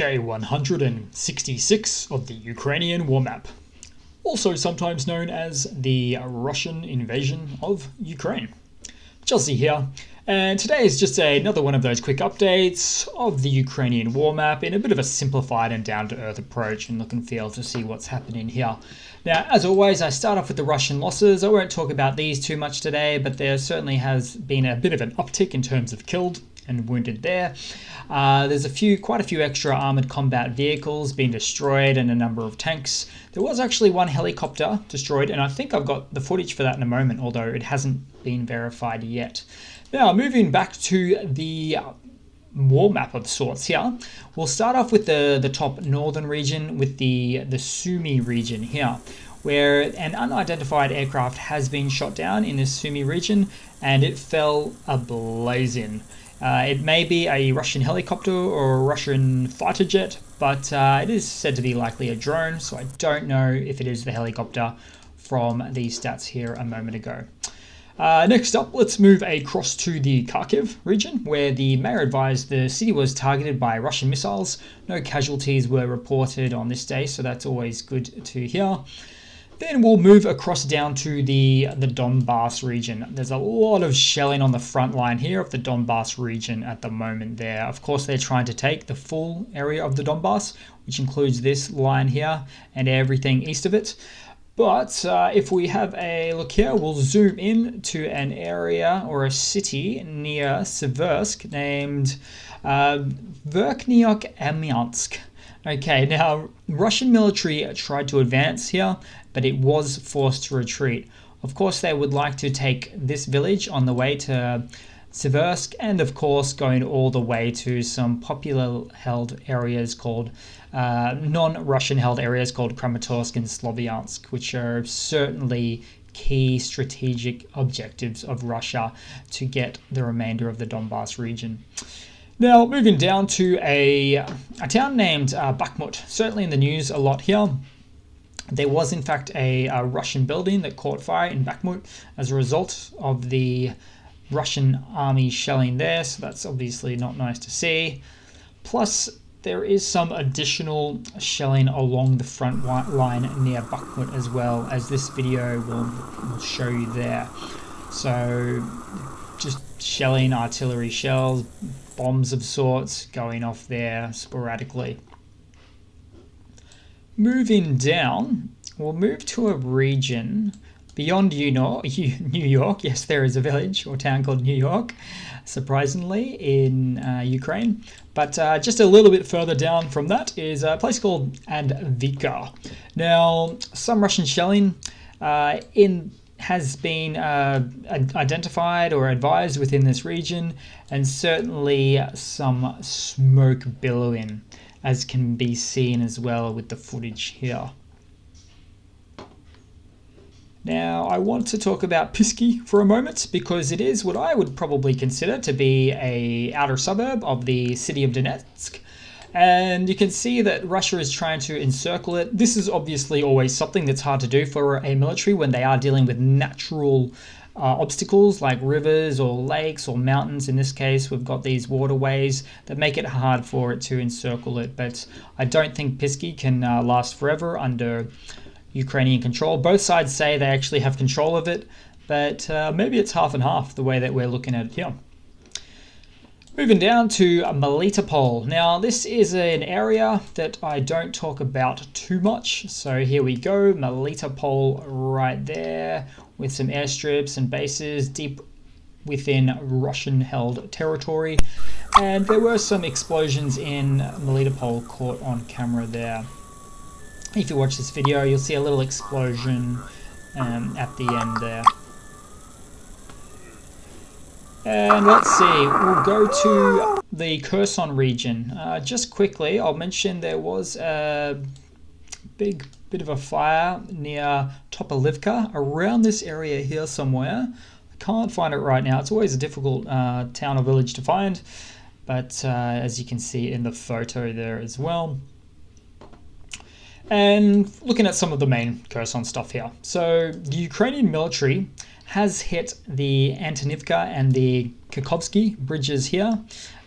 Day 166 of the Ukrainian war map, also sometimes known as the Russian invasion of Ukraine. Chelsea here, and today is just another one of those quick updates of the Ukrainian war map in a bit of a simplified and down-to-earth approach and look and feel to see what's happening here. Now, as always, I start off with the Russian losses. I won't talk about these too much today, but there certainly has been a bit of an uptick in terms of killed and wounded there. There's quite a few extra armored combat vehicles being destroyed and a number of tanks. There was actually one helicopter destroyed, and I think I've got the footage for that in a moment, although it hasn't been verified yet. Now, moving back to the war map of sorts here, we'll start off with the top northern region with the Sumy region here, where an unidentified aircraft has been shot down in the Sumy region and it fell ablazing. It may be a Russian helicopter or a Russian fighter jet, but it is said to be likely a drone, so I don't know if it is the helicopter from these stats here a moment ago. Next up, let's move across to the Kharkiv region, where the mayor advised the city was targeted by Russian missiles. No casualties were reported on this day, so that's always good to hear. Then we'll move across down to the Donbass region. There's a lot of shelling on the front line here of the Donbass region at the moment there. Of course, they're trying to take the full area of the Donbass, which includes this line here and everything east of it. But if we have a look here, we'll zoom in to an area or a city near Seversk named Verkhniyok-Amyansk. Okay, now Russian military tried to advance here, but it was forced to retreat. Of course, they would like to take this village on the way to Seversk, and of course going all the way to some popular held areas called non-Russian held areas called Kramatorsk and Slovyansk, which are certainly key strategic objectives of Russia to get the remainder of the Donbass region. Now, moving down to a town named Bakhmut, certainly in the news a lot here. There was, in fact, a Russian building that caught fire in Bakhmut as a result of the Russian army shelling there, so that's obviously not nice to see. Plus, there is some additional shelling along the front line near Bakhmut as well, as this video will show you there. So, just shelling, artillery shells, bombs of sorts going off there sporadically. Moving down, we'll move to a region beyond New York. Yes, there is a village or town called New York, surprisingly, in Ukraine. But just a little bit further down from that is a place called Advika. Now, some Russian shelling has been identified or advised within this region, and certainly some smoke billowing, as can be seen as well with the footage here. Now, I want to talk about Pisky for a moment, because it is what I would probably consider to be an outer suburb of the city of Donetsk. And you can see that Russia is trying to encircle it. This is obviously always something that's hard to do for a military when they are dealing with natural obstacles like rivers or lakes or mountains. In this case, we've got these waterways that make it hard for it to encircle it. But I don't think Pisky can last forever under Ukrainian control. Both sides say they actually have control of it, but maybe it's half and half the way that we're looking at it here. Moving down to Melitopol. Now, this is an area that I don't talk about too much. So here we go, Melitopol right there with some airstrips and bases deep within Russian-held territory. And there were some explosions in Melitopol caught on camera there. If you watch this video, you'll see a little explosion at the end there. And let's see, we'll go to the Kherson region. Just quickly, I'll mention there was a big bit of a fire near Topolivka, around this area here somewhere. I can't find it right now. It's always a difficult town or village to find, but as you can see in the photo there as well. And looking at some of the main Kherson stuff here. So the Ukrainian military has hit the Antonivka and the Kakhovsky bridges here.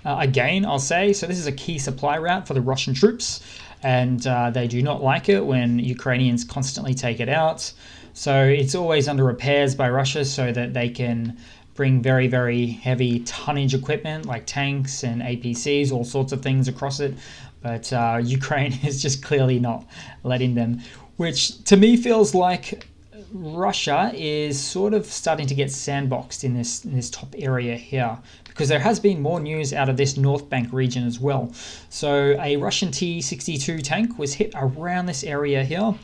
again, I'll say. So this is a key supply route for the Russian troops, and they do not like it when Ukrainians constantly take it out. So it's always under repairs by Russia so that they can bring very, very heavy tonnage equipment like tanks and APCs, all sorts of things across it. But Ukraine is just clearly not letting them, which to me feels like Russia is sort of starting to get sandboxed in this top area here, because there has been more news out of this North Bank region as well. So a Russian T-62 tank was hit around this area here,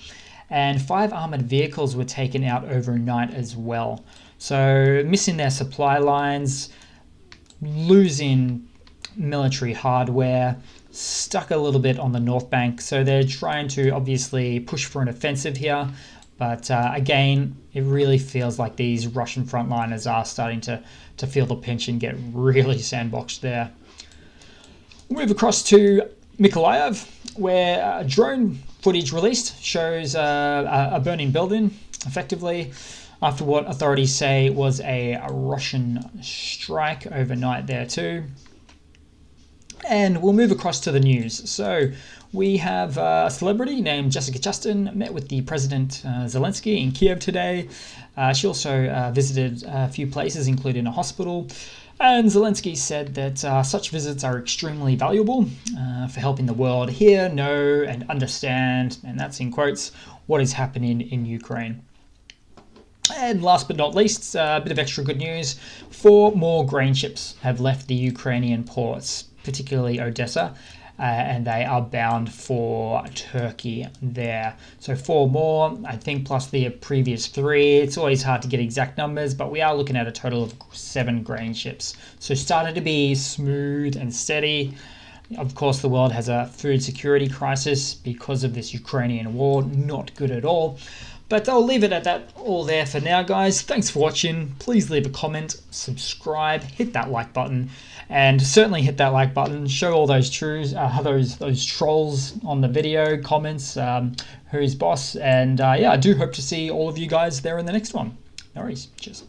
and 5 armored vehicles were taken out overnight as well. So missing their supply lines, losing military hardware, stuck a little bit on the North Bank. So they're trying to obviously push for an offensive here. But again, it really feels like these Russian frontliners are starting to feel the pinch and get really sandboxed there. We'll move across to Mykolaiv, where drone footage released shows a burning building, effectively, after what authorities say was a Russian strike overnight there too. And we'll move across to the news. So we have a celebrity named Jessica Chastain met with the President Zelensky in Kiev today. She also visited a few places, including a hospital. And Zelensky said that such visits are extremely valuable for helping the world hear, know, and understand, and that's in quotes, what is happening in Ukraine. And last but not least, a bit of extra good news. 4 more grain ships have left the Ukrainian ports, particularly Odessa, and they are bound for Turkey there. So 4 more, I think, plus the previous 3. It's always hard to get exact numbers, but we are looking at a total of 7 grain ships. So started to be smooth and steady. Of course, the world has a food security crisis because of this Ukrainian war. Not good at all. But I'll leave it at that all there for now, guys. Thanks for watching. Please leave a comment, subscribe, hit that like button, and certainly hit that like button. Show all those those trolls on the video comments who's boss. And yeah, I do hope to see all of you guys there in the next one. No worries. Cheers.